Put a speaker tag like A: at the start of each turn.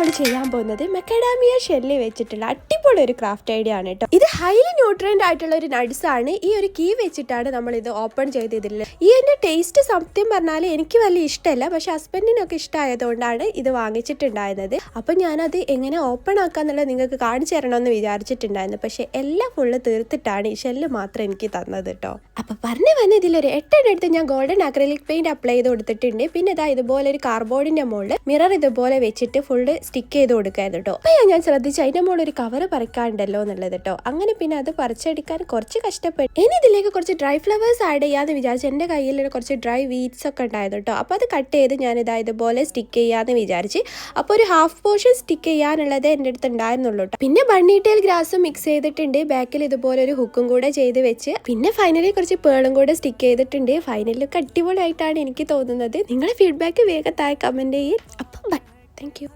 A: നമ്മൾ ചെയ്യാൻ പോകുന്നത് മെക്കഡാമിയ ഷെല്ല് വെച്ചിട്ടുള്ള അടിപൊളി ഒരു ക്രാഫ്റ്റ് ഐഡിയ ആണ് കേട്ടോ. ഇത് ഹൈലി ന്യൂട്രിയന്റ് ആയിട്ടുള്ള ഒരു നട്ട്സ് ആണ്. ഈ ഒരു കീ വെച്ചിട്ടാണ് നമ്മൾ ഇത് ഓപ്പൺ ചെയ്തതില്ല. ഈ ഒരു ടേസ്റ്റ് സത്യം പറഞ്ഞാൽ എനിക്ക് വലിയ ഇഷ്ടമല്ല, പക്ഷെ ഹസ്ബൻഡിനൊക്കെ ഇഷ്ടമായതുകൊണ്ടാണ് ഇത് വാങ്ങിച്ചിട്ടുണ്ടായിരുന്നത്. അപ്പം ഞാനത് എങ്ങനെ ഓപ്പൺ ആക്കാന്നുള്ളത് നിങ്ങൾക്ക് കാണിച്ചു തരണമെന്ന് വിചാരിച്ചിട്ടുണ്ടായിരുന്നു. പക്ഷെ എല്ലാം ഫുള്ള് തീർത്തിട്ടാണ് ഈ ഷെല്ല് മാത്രം എനിക്ക് തന്നത് കേട്ടോ. അപ്പം പറഞ്ഞു വന്ന ഇതിലൊരു 8 എടുത്ത് ഞാൻ ഗോൾഡൻ അക്രലിക് പെയിന്റ് അപ്ലൈ ചെയ്ത് കൊടുത്തിട്ടുണ്ട്. പിന്നെ ഇതാ ഇതുപോലെ ഒരു കാർഡ്ബോർഡിന്റെ മുകളിൽ മിറർ ഇതുപോലെ വെച്ചിട്ട് ഫുള്ള് സ്റ്റിക്ക് ചെയ്ത് കൊടുക്കായിരുന്നു കേട്ടോ. അപ്പൊ ഞാൻ ശ്രദ്ധിച്ചു അതിന്റെ മുകളിൽ ഒരു കവർ പറിക്കാണ്ടല്ലോ എന്നുള്ളത് കേട്ടോ. അങ്ങനെ പിന്നെ അത് പറിച്ചെടുക്കാൻ കുറച്ച് കഷ്ടപ്പെട്ടു. ഇനി ഇതിലേക്ക് കുറച്ച് ഡ്രൈ ഫ്ലവേഴ്സ് ആഡ് ചെയ്യാന്ന് വിചാരിച്ചു. എന്റെ കയ്യിൽ കുറച്ച് ഡ്രൈ വീഡ്സ് ഒക്കെ ഉണ്ടായിരുന്നു കേട്ടോ. അപ്പൊ അത് കട്ട് ചെയ്ത് ഞാൻ ഇതാ ഇതുപോലെ സ്റ്റിക്ക് ചെയ്യാന്ന് വിചാരിച്ച്. അപ്പൊ ഒരു ഹാഫ് പോർഷൻ സ്റ്റിക്ക് ചെയ്യാനുള്ളത് എൻ്റെ അടുത്ത് ഉണ്ടായിരുന്നുള്ളൂ കേട്ടോ. പിന്നെ ബണ്ണീറ്റെയിൽ ഗ്രാസും മിക്സ് ചെയ്തിട്ടുണ്ട്. ബാക്കിൽ ഇതുപോലെ ഒരു ഹുക്കും കൂടെ ചെയ്ത് വെച്ച് പിന്നെ ഫൈനലി കുറച്ച് പേളും കൂടെ സ്റ്റിക്ക് ചെയ്തിട്ടുണ്ട്. ഫൈനൽ ലുക്ക് അടിപൊളിയായിട്ടാണ് എനിക്ക് തോന്നുന്നത്. നിങ്ങളുടെ ഫീഡ്ബാക്ക് വേഗം താഴെ കമന്റ് ചെയ്യും. അപ്പം ബൈ, താങ്ക് യു.